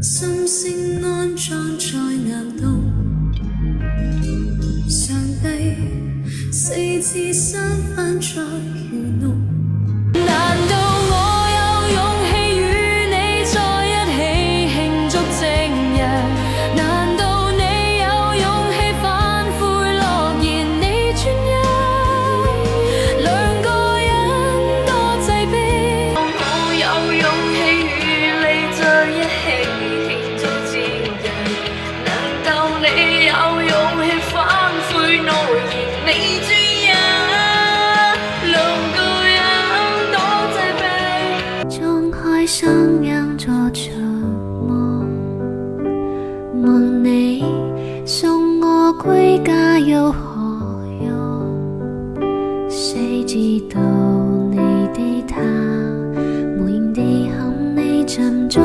心聲安裝在額度，上帝四次三番再愚弄。難道我有勇氣與你在一起慶祝正日？難道你有勇氣反悔諾言你專一？兩個人多擠迫，我有勇氣與你在一起慶祝正日。難道你有勇氣反悔諾言你專一？雙眼做着夢，問你送我歸家有何用？誰知道你的他無言地看你沉重，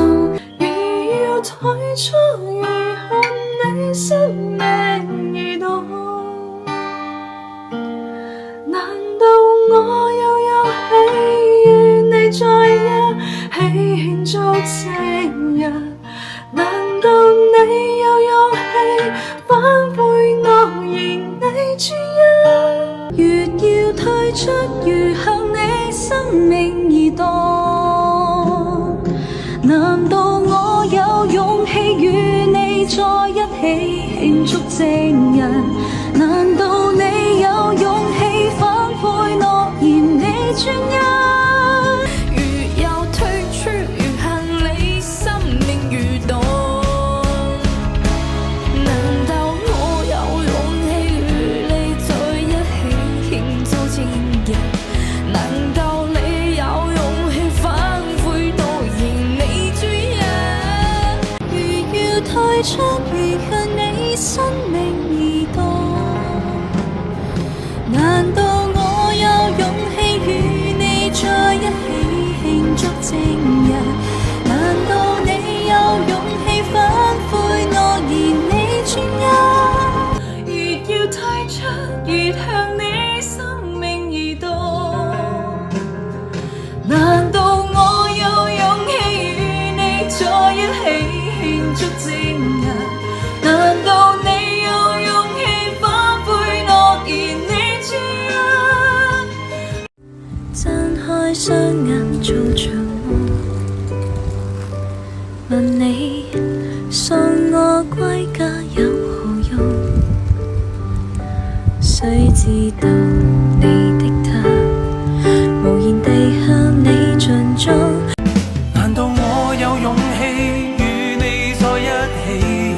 如要退出，如恨你生命移動。難道我又有氣與你在一起慶祝正日？難道你有勇氣反悔諾言你專一？越要退出，越向你生命移動。難道我有勇氣與你在一起慶祝正日？難道你有勇氣反悔諾言你專一？退出，如向你生命移動。難道我有勇氣與你在一起慶祝正日？難道你有勇氣反悔諾言你專一？越要退出，越向你生命移動。難道我有勇氣與你在一起慶祝正日？難道你有勇氣反悔諾言你專一？睜開雙眼做場夢，問你送我歸家有何用？誰知道你的他無言地向你盡忠。難道我有勇氣與你在一起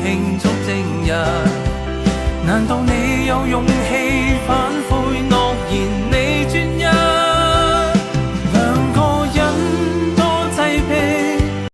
慶祝正日？難道你